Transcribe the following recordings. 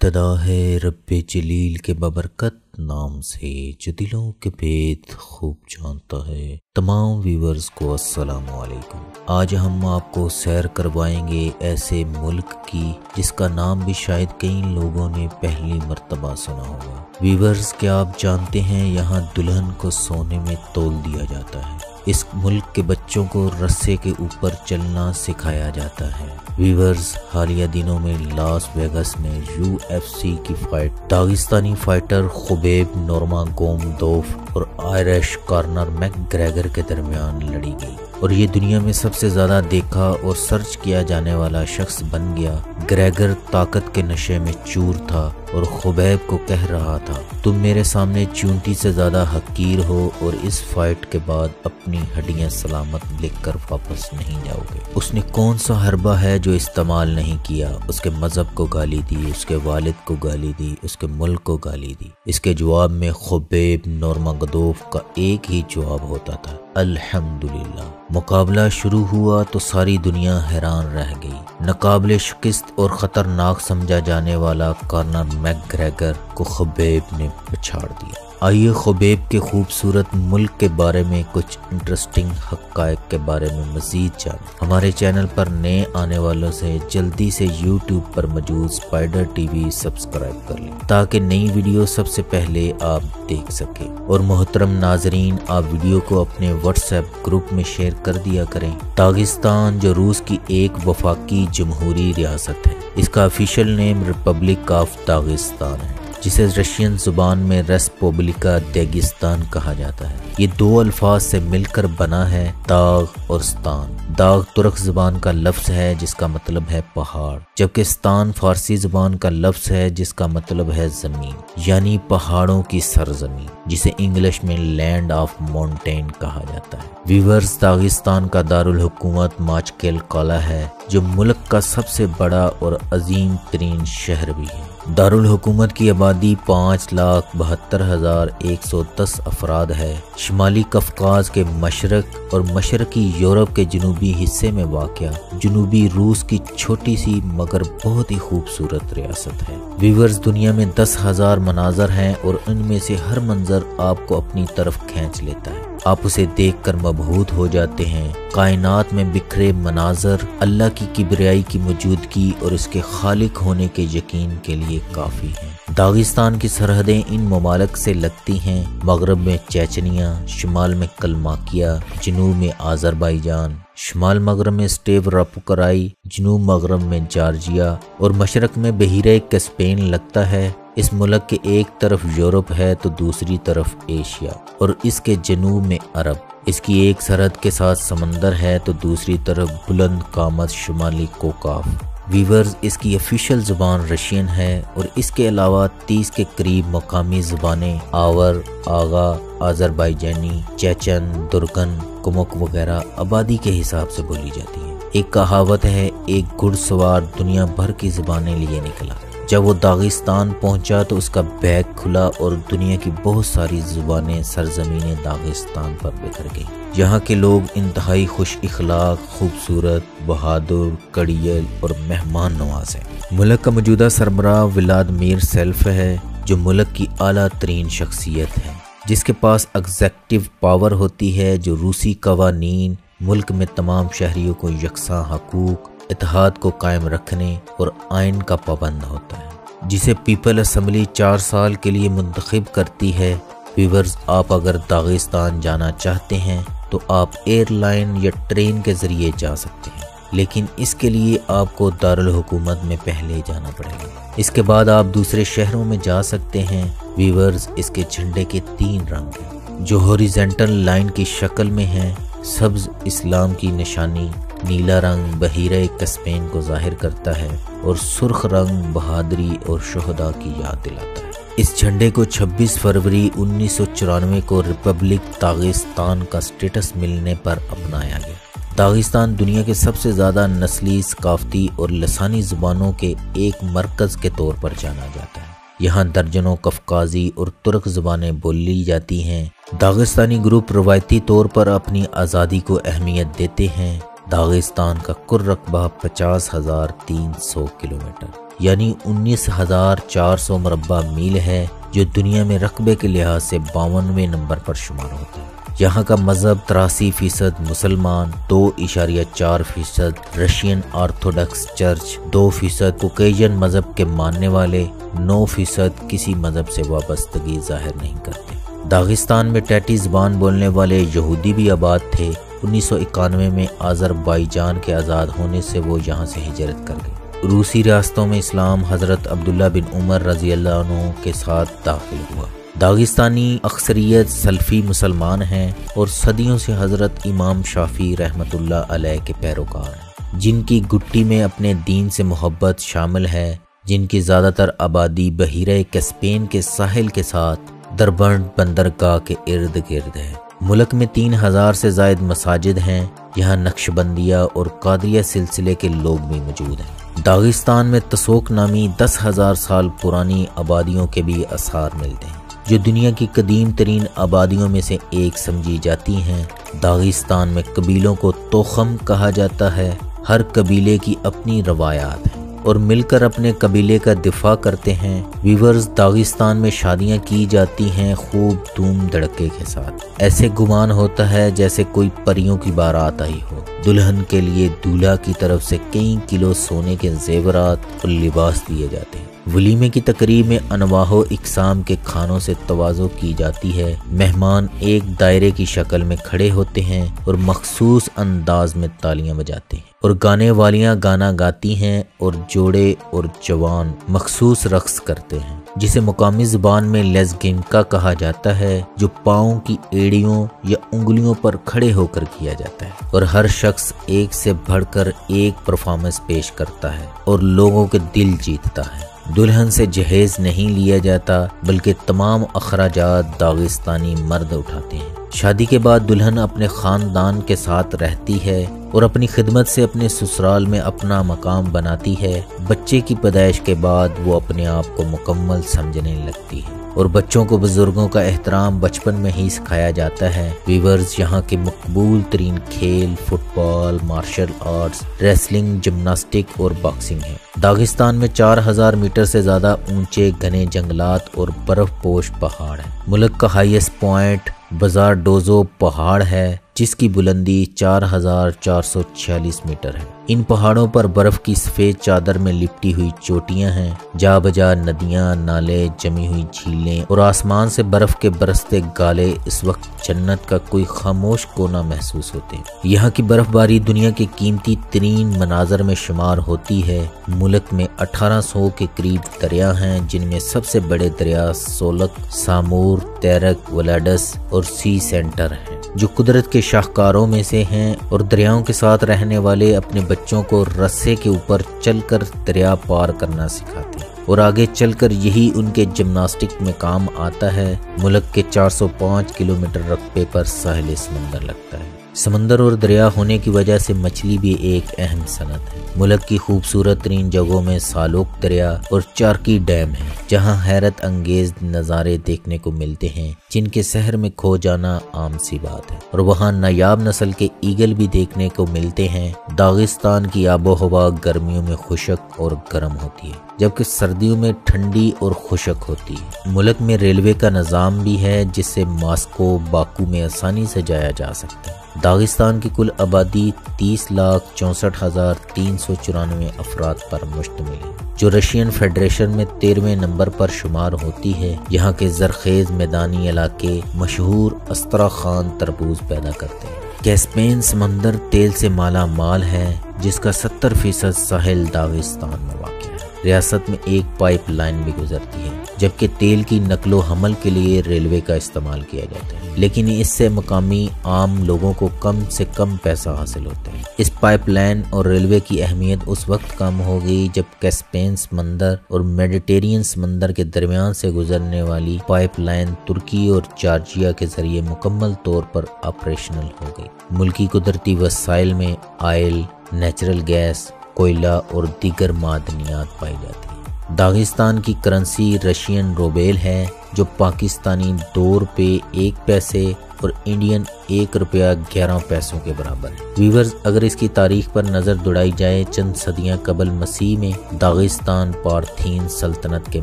ابتدا ہے رب جلیل کے ببرکت نام سے جو دلوں کے بید خوب جانتا ہے۔ تمام ویورز کو السلام علیکم۔ آج ہم آپ کو سیر کروائیں گے ایسے ملک کی جس کا نام بھی شاید کئی لوگوں نے پہلی مرتبہ سنا ہوگا۔ ویورز، کیا آپ جانتے ہیں یہاں دلہن کو سونے میں تول دیا جاتا ہے؟ اس ملک کے بچوں کو رسے کے اوپر چلنا سکھایا جاتا ہے۔ ویورز، حالیہ دنوں میں لاس ویگس میں UFC کی فائٹ داغستانی فائٹر خبیب نورماگومدوف اور آئرش کارنر میک گریگر کے درمیان لڑی گئی اور یہ دنیا میں سب سے زیادہ دیکھا اور سرچ کیا جانے والا شخص بن گیا۔ گریگر طاقت کے نشے میں چور تھا اور خبیب کو کہہ رہا تھا، تم میرے سامنے چونٹی سے زیادہ حقیر ہو اور اس فائٹ کے بعد اپنی ہڈیاں سلامت لکھ کر واپس نہیں جاؤ گے۔ اس نے کون سا حربہ ہے جو استعمال نہیں کیا؟ اس کے مذہب کو گالی دی، اس کے والد کو گالی دی، اس کے ملک کو گالی دی۔ اس کے جواب میں خبیب نورماگومدوف کا ایک ہی جواب ہوتا تھا، الحمدللہ۔ مقابلہ شروع ہوا تو ساری دنیا حیران رہ گئی۔ ناقابل شکست اور خطرناک سمجھا جانے والا کارنر میک گریگر کو خبیب نے پچھاڑ دیا۔ آئیے خبیب کے خوبصورت ملک کے بارے میں کچھ انٹرسٹنگ حقائق کے بارے میں مزید جانیں۔ ہمارے چینل پر نئے آنے والوں سے جلدی سے YouTube پر موجود اسپائڈر TV سبسکرائب کر لیں تاکہ نئی ویڈیو سب سے پہلے آپ دیکھ سکیں۔ اور محترم ناظرین، آپ ویڈیو کو اپنے واٹس ایپ گروپ میں شیئر کر دیا کریں۔ داغستان جو روس کی ایک وفاقی جمہوری ریاست ہے، اس کا official name republic of Dagestan ہے، جسے رشین زبان میں ریسپوبلیکا داغستان کہا جاتا ہے۔ یہ دو الفاظ سے مل کر بنا ہے، داغ اور ستان۔ داغ ترک زبان کا لفظ ہے جس کا مطلب ہے پہاڑ، جبکہ ستان فارسی زبان کا لفظ ہے جس کا مطلب ہے زمین، یعنی پہاڑوں کی سرزمین، جسے انگلش میں لینڈ آف ماؤنٹین کہا جاتا ہے۔ ویورز، داغستان کا دارالحکومت ماچکل قلعہ ہے جو ملک کا سب سے بڑا اور عظیم ترین شہر بھی ہے۔ دارالحکومت کی آبادی 5,72,110 افراد ہے۔ شمالی قفقاز کے مشرق اور مشرقی یورپ کے جنوبی حصے میں واقع جنوبی روس کی چھوٹی سی مگر بہت ہی خوبصورت ریاست ہے۔ ویورز، دنیا میں 10,000 مناظر ہیں اور ان میں سے ہر منظر آپ کو اپنی طرف کھینچ لیتا ہے۔ آپ اسے دیکھ کر مبہوت ہو جاتے ہیں۔ کائنات میں بکھرے مناظر اللہ کی کبریائی کی موجودگی اور اس کے خالق ہونے کے یقین کے لیے کافی ہیں۔ داغستان کی سرحدیں ان ممالک سے لگتی ہیں، مغرب میں چیچنیا، شمال میں کلماکیا، جنوب میں آذربائیجان، شمال مغرب میں سٹیوراپوکرائی، جنوب مغرب میں جارجیا اور مشرق میں بحیرہ کیسپیئن لگتا ہے۔ اس ملک کے ایک طرف یورپ ہے تو دوسری طرف ایشیا اور اس کے جنوب میں عرب۔ اس کی ایک سرحد کے ساتھ سمندر ہے تو دوسری طرف بلند قامت شمالی کوکاف۔ ویورز، اس کی آفیشیل زبان رشین ہے اور اس کے علاوہ 30 کے قریب مقامی زبانیں آور، آغا، آذربائیجانی، چیچن، درگن، کمک وغیرہ آبادی کے حساب سے بولی جاتی ہیں۔ ایک کہاوت ہے، ایک گھڑ سوار دنیا بھر کی زبانیں لیے نکلا۔ جب وہ داغستان پہنچا تو اس کا بیگ کھلا اور دنیا کی بہت ساری زبانیں سرزمین داغستان پر بکھر گئی۔ یہاں کے لوگ انتہائی خوش اخلاق، خوبصورت، بہادر، کڑیل اور مہمان نواز ہیں۔ ملک کا موجودہ سربراہ ولادیمیر زیلنسکی ہے جو ملک کی اعلیٰ ترین شخصیت ہے، جس کے پاس ایگزیکٹو پاور ہوتی ہے جو روسی قوانین، ملک میں تمام شہریوں کو یکساں حقوق، اتحاد کو قائم رکھنے اور آئین کا پابند ہوتا ہے، جسے پیپل اسمبلی 4 سال کے لیے منتخب کرتی ہے۔ ویورز، آپ اگر داغستان جانا چاہتے ہیں تو آپ ایئر لائن یا ٹرین کے ذریعے جا سکتے ہیں، لیکن اس کے لیے آپ کو دارالحکومت میں پہلے جانا پڑے گا۔ اس کے بعد آپ دوسرے شہروں میں جا سکتے ہیں۔ ویورز، اس کے جھنڈے کے 3 رنگ ہیں جو ہاریزونٹل لائن کی شکل میں ہیں۔ سبز اسلام کی نشانی، نیلا رنگ بحیرہ کیسپیئن کو ظاہر کرتا ہے اور سرخ رنگ بہادری اور شہداء کی یاد دلاتا ہے۔ اس جھنڈے کو 26 فروری 1994 کو ریپبلک داغستان کا سٹیٹس ملنے پر اپنایا گیا۔ داغستان دنیا کے سب سے زیادہ نسلی، ثقافتی اور لسانی زبانوں کے ایک مرکز کے طور پر جانا جاتا ہے۔ یہاں درجنوں قفقازی اور ترک زبانیں بولی جاتی ہیں۔ داغستانی گروپ روایتی طور پر اپنی آزادی کو اہمیت دیتے ہیں۔ داغستان کا کل رقبہ 50,300 کلومیٹر یعنی 19,400 مربع میل ہے، جو دنیا میں رقبے کے لحاظ سے 52ویں نمبر پر شمار ہوتا ہے۔ یہاں کا مذہب 83% مسلمان، 2.4% رشین آرتھوڈکس چرچ، 2% کوکیجن مذہب کے ماننے والے، 9% کسی مذہب سے وابستگی ظاہر نہیں کرتے۔ داغستان میں ٹیٹی زبان بولنے والے یہودی بھی آباد تھے۔ 1991 میں آذربائیجان کے آزاد ہونے سے وہ یہاں سے ہجرت کر گئے۔ روسی ریاستوں میں اسلام حضرت عبداللہ بن عمر رضی اللہ عنہ کے ساتھ داخل ہوا۔ داغستانی اکثریت سلفی مسلمان ہیں اور صدیوں سے حضرت امام شافعی رحمۃ اللہ علیہ کے پیروکار ہیں، جن کی گٹی میں اپنے دین سے محبت شامل ہے، جن کی زیادہ تر آبادی بحیرہ کیسپیئن کے ساحل کے ساتھ دربند بندرگاہ کے ارد گرد ہے۔ ملک میں 3,000 سے زائد مساجد ہیں۔ یہاں نقشبندیہ اور قادریہ سلسلے کے لوگ بھی موجود ہیں۔ داغستان میں تسوک نامی 10,000 سال پرانی آبادیوں کے بھی آثار ملتے ہیں، جو دنیا کی قدیم ترین آبادیوں میں سے ایک سمجھی جاتی ہیں۔ داغستان میں قبیلوں کو توخم کہا جاتا ہے۔ ہر قبیلے کی اپنی روایات ہیں اور مل کر اپنے قبیلے کا دفاع کرتے ہیں۔ ویورز، داغستان میں شادیاں کی جاتی ہیں خوب دھوم دھڑکے کے ساتھ۔ ایسے گمان ہوتا ہے جیسے کوئی پریوں کی بارات آئی ہو۔ دلہن کے لیے دولہا کی طرف سے کئی کلو سونے کے زیورات اور لباس دیے جاتے ہیں۔ ولیمے کی تقریب میں انواع و اقسام کے کھانوں سے تواضع کی جاتی ہے۔ مہمان ایک دائرے کی شکل میں کھڑے ہوتے ہیں اور مخصوص انداز میں تالیاں بجاتے ہیں، اور گانے والیاں گانا گاتی ہیں اور جوڑے اور جوان مخصوص رقص کرتے ہیں، جسے مقامی زبان میں لیزگنکا کہا جاتا ہے، جو پاؤں کی ایڑیوں یا انگلیوں پر کھڑے ہو کر کیا جاتا ہے، اور ہر شخص ایک سے بڑھ کر ایک پرفارمنس پیش کرتا ہے اور لوگوں کے دل جیتتا ہے۔ دلہن سے جہیز نہیں لیا جاتا، بلکہ تمام اخراجات داغستانی مرد اٹھاتے ہیں۔ شادی کے بعد دلہن اپنے خاندان کے ساتھ رہتی ہے اور اپنی خدمت سے اپنے سسرال میں اپنا مقام بناتی ہے۔ بچے کی پیدائش کے بعد وہ اپنے آپ کو مکمل سمجھنے لگتی ہے، اور بچوں کو بزرگوں کا احترام بچپن میں ہی سکھایا جاتا ہے۔ ویورز، یہاں کے مقبول ترین کھیل فٹ بال، مارشل آرٹس، ریسلنگ، جمناسٹک اور باکسنگ ہے۔ داغستان میں 4,000 میٹر سے زیادہ اونچے گھنے جنگلات اور برف پوش پہاڑ ہیں۔ ملک کا ہائیسٹ پوائنٹ بازار ڈوزو پہاڑ ہے، جس کی بلندی 4,446 میٹر ہے۔ ان پہاڑوں پر برف کی سفید چادر میں لپٹی ہوئی چوٹیاں ہیں، جا بجا ندیاں، نالے، جمی ہوئی جھیلیں اور آسمان سے برف کے برستے گالے اس وقت جنت کا کوئی خاموش کونا محسوس ہوتے ہیں۔ یہاں کی برف باری دنیا کے قیمتی ترین مناظر میں شمار ہوتی ہے۔ ملک میں 1800 کے قریب دریا ہیں، جن میں سب سے بڑے دریا سولک، سامور، تیرک، ولاڈس اور سی سینٹر ہیں، جو قدرت کے شاہکاروں میں سے ہیں، اور دریاؤں کے ساتھ رہنے والے اپنے بچوں کو رسے کے اوپر چل کر دریا پار کرنا سکھاتے ہیں، اور آگے چل کر یہی ان کے جمناسٹک میں کام آتا ہے۔ ملک کے 405 کلومیٹر رقبے پر ساحل سمندر لگتا ہے۔ سمندر اور دریا ہونے کی وجہ سے مچھلی بھی ایک اہم صنعت ہے۔ ملک کی خوبصورت ترین جگہوں میں سالوک دریا اور چارکی ڈیم ہے، جہاں حیرت انگیز نظارے دیکھنے کو ملتے ہیں، جن کے شہر میں کھو جانا عام سی بات ہے، اور وہاں نایاب نسل کے ایگل بھی دیکھنے کو ملتے ہیں۔ داغستان کی آب و ہوا گرمیوں میں خشک اور گرم ہوتی ہے، جبکہ سردیوں میں ٹھنڈی اور خشک ہوتی ہے۔ ملک میں ریلوے کا نظام بھی ہے، جس سے ماسکو، باکو میں آسانی سے جایا جا سکتا ہے۔ داغستان کی کل آبادی 30,64,394 افراد پر مشتمل ہے، جو رشین فیڈریشن میں 13ویں نمبر پر شمار ہوتی ہے۔ یہاں کے زرخیز میدانی علاقے مشہور استراخان تربوز پیدا کرتے ہیں۔ کیسپیئن سمندر تیل سے مالا مال ہے، جس کا 70% ساحل داغستان میں واقع ہے۔ ریاست میں ایک پائپ لائن بھی گزرتی ہے، جبکہ تیل کی نقل و حمل کے لیے ریلوے کا استعمال کیا جاتا ہے، لیکن اس سے مقامی عام لوگوں کو کم سے کم پیسہ حاصل ہوتا ہے۔ اس پائپ لائن اور ریلوے کی اہمیت اس وقت کم ہو گئی جب کیسپیئن سمندر اور میڈیٹرینین سمندر کے درمیان سے گزرنے والی پائپ لائن ترکی اور جارجیا کے ذریعے مکمل طور پر آپریشنل ہو گئی۔ ملکی قدرتی وسائل میں آئل، نیچرل گیس، کوئلہ اور دیگر معدنیات پائی جاتی ہیں۔ داغستان کی کرنسی رشین روبیل ہے جو پاکستانی 2 روپے 1 پیسے اور انڈین 1 روپیہ 11 پیسوں کے برابر ہے۔ ویورز، اگر اس کی تاریخ پر نظر دوڑائی جائے، چند صدیاں قبل مسیح میں داغستان پارتھین سلطنت کے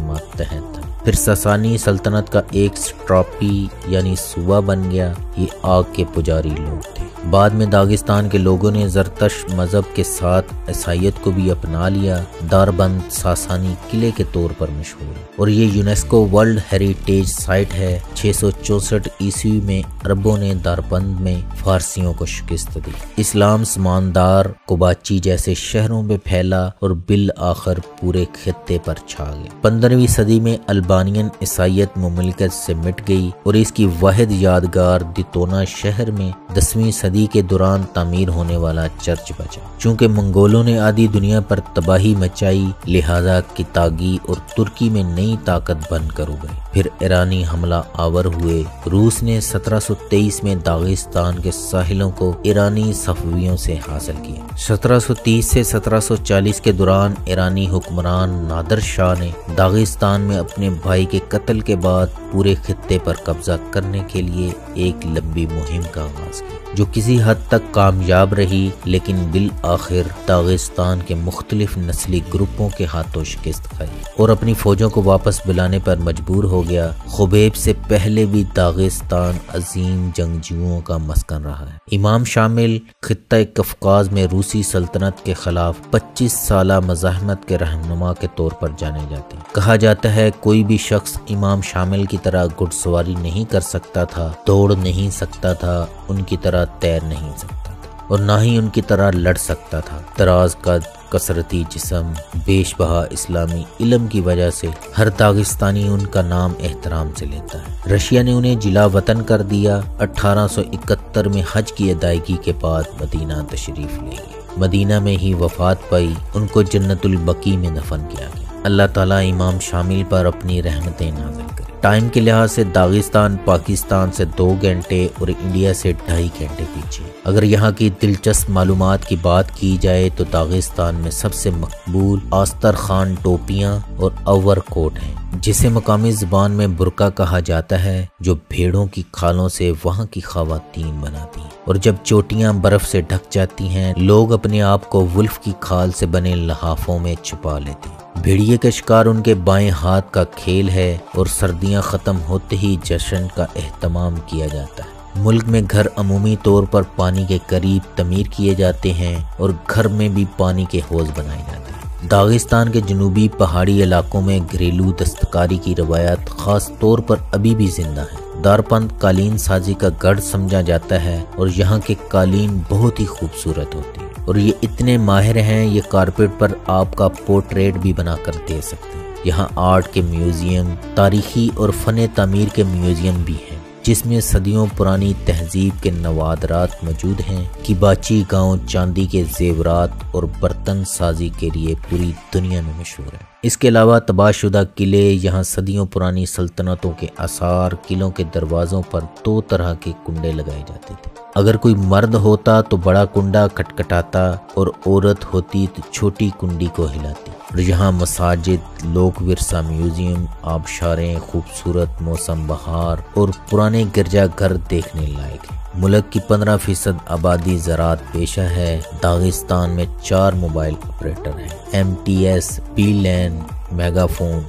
ماتحت تھا، پھر ساسانی سلطنت کا ایک سٹراپی یعنی صوبہ بن گیا۔ یہ آگ کے پجاری لوگ تھے۔ بعد میں داغستان کے لوگوں نے زرتش مذہب کے ساتھ عیسائیت کو بھی اپنا لیا۔ داربند ساسانی قلعے کے طور پر مشہور ہے اور یہ یونیسکو ورلڈ ہیریٹیج سائٹ ہے۔ 664 عیسوی میں عربوں نے داربند میں فارسیوں کو شکست دی۔ اسلام سماندار، کوباچی جیسے شہروں میں پھیلا اور بالآخر پورے خطے پر چھا گیا۔ 15ویں صدی میں البانین عیسائیت مملکت سے مٹ گئی اور اس کی واحد یادگار دیتونا شہر میں 10ویں صدی کے دوران تعمیر ہونے والا چرچ بچا۔ چونکہ منگولوں نے آدھی دنیا پر تباہی مچائی، لہذا کتاگی اور ترکی میں نئی طاقت بن کر ابھرے۔ پھر ایرانی حملہ آور ہوئے۔ روس نے 1723 میں داغستان کے ساحلوں کو ایرانی صفویوں سے حاصل کیا۔ 1730 سے 1740 کے دوران ایرانی حکمران نادر شاہ نے داغستان میں اپنے بھائی کے قتل کے بعد پورے خطے پر قبضہ کرنے کے لیے ایک لمبی مہم کا آغاز کیا، جو کسی حد تک کامیاب رہی، لیکن بالآخر داغستان کے مختلف نسلی گروپوں کے ہاتھوں شکست کھائی اور اپنی فوجوں کو واپس بلانے پر مجبور ہو گیا۔ خبیب سے پہلے بھی داغستان عظیم جنگجوؤں کا مسکن رہا ہے۔ امام شامل خطہ قفقاز میں روسی سلطنت کے خلاف 25 سالہ مزاحمت کے رہنما کے طور پر جانے جاتے ہیں۔ کہا جاتا ہے کوئی بھی شخص امام شامل کی طرح گھڑ سواری نہیں کر سکتا تھا، دوڑ نہیں سکتا تھا، ان کی طرح تیر نہیں سکتا تھا اور نہ ہی ان کی طرح لڑ سکتا تھا۔ دراز قد، کثرتی جسم، بیش بہا اسلامی علم کی وجہ سے ہر داغستانی ان کا نام احترام سے لیتا ہے۔ رشیا نے انہیں جلا وطن کر دیا۔ 1871 میں حج کی ادائیگی کے بعد مدینہ تشریف لے گئے۔ مدینہ میں ہی وفات پائی، ان کو جنت البقیع میں دفن کیا گیا۔ اللہ تعالیٰ امام شامل پر اپنی رحمتیں نازل کرے۔ ٹائم کے لحاظ سے داغستان پاکستان سے 2 گھنٹے اور انڈیا سے 2.5 گھنٹے پیچھے۔ اگر یہاں کی دلچسپ معلومات کی بات کی جائے تو داغستان میں سب سے مقبول آسترخان ٹوپیاں اور اوور کوٹ ہیں، جسے مقامی زبان میں برقع کہا جاتا ہے، جو بھیڑوں کی کھالوں سے وہاں کی خواتین بناتی ہیں، اور جب چوٹیاں برف سے ڈھک جاتی ہیں لوگ اپنے آپ کو ولف کی کھال سے بنے لحافوں میں چھپا لیتے ہیں۔ بھیڑیے کا شکار ان کے بائیں ہاتھ کا کھیل ہے اور سردیاں ختم ہوتے ہی جشن کا اہتمام کیا جاتا ہے۔ ملک میں گھر عمومی طور پر پانی کے قریب تعمیر کیے جاتے ہیں اور گھر میں بھی پانی کے حوض بنائے جاتے ہیں۔ داغستان کے جنوبی پہاڑی علاقوں میں گھریلو دستکاری کی روایت خاص طور پر ابھی بھی زندہ ہے۔ داربند قالین سازی کا گڑھ سمجھا جاتا ہے اور یہاں کے قالین بہت ہی خوبصورت ہوتے ہیں اور یہ اتنے ماہر ہیں یہ کارپیٹ پر آپ کا پورٹریٹ بھی بنا کر دے سکتے ہیں۔ یہاں آرٹ کے میوزیم، تاریخی اور فن تعمیر کے میوزیم بھی ہیں، جس میں صدیوں پرانی تہذیب کے نوادرات موجود ہیں۔ کوباچی گاؤں چاندی کے زیورات اور برتن سازی کے لیے پوری دنیا میں مشہور ہے۔ اس کے علاوہ تباہ شدہ قلعے، یہاں صدیوں پرانی سلطنتوں کے آثار، قلعوں کے دروازوں پر 2 طرح کے کنڈے لگائے جاتے تھے۔ اگر کوئی مرد ہوتا تو بڑا کنڈا کھٹکھٹاتا اور عورت ہوتی تو چھوٹی کنڈی کو ہلاتی۔ اور یہاں مساجد، لوک ورثہ میوزیم، آبشاریں، خوبصورت موسم بہار اور پرانے گرجا گھر دیکھنے لائق ہیں۔ ملک کی 15% آبادی زراعت پیشہ ہے۔ داغستان میں 4 موبائل آپریٹر ہیں۔ MTS، Beeline, MegaFon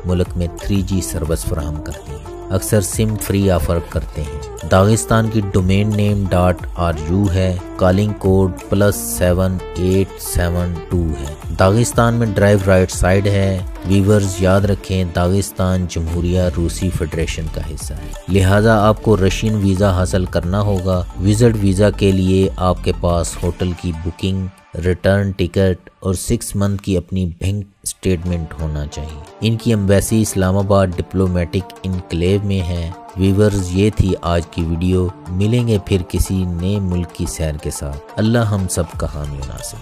ملک میں 3G سروس فراہم کرتی ہیں، اکثر سم فری آفر کرتے ہیں۔ داغستان کی ڈومین نیم .ru ہے، کالنگ کوڈ +7872 ہے۔ داغستان میں ڈرائیو رائٹ سائڈ ہے۔ ویورز یاد رکھیں داغستان جمہوریہ روسی فیڈریشن کا حصہ ہے، لہٰذا آپ کو رشین ویزا حاصل کرنا ہوگا۔ وزٹ ویزا کے لیے آپ کے پاس ہوٹل کی بکنگ، ریٹرن ٹکٹ اور 6 منتھ کی اپنی بینک سٹیٹمنٹ ہونا چاہیے۔ ان کی ایمبیسی اسلام آباد ڈپلومیٹک انکلیو میں ہے۔ ویورز یہ تھی آج کی ویڈیو، ملیں گے پھر کسی نئے ملک کی سیر کے ساتھ۔ اللہ ہم سب کا حامی و ناصر۔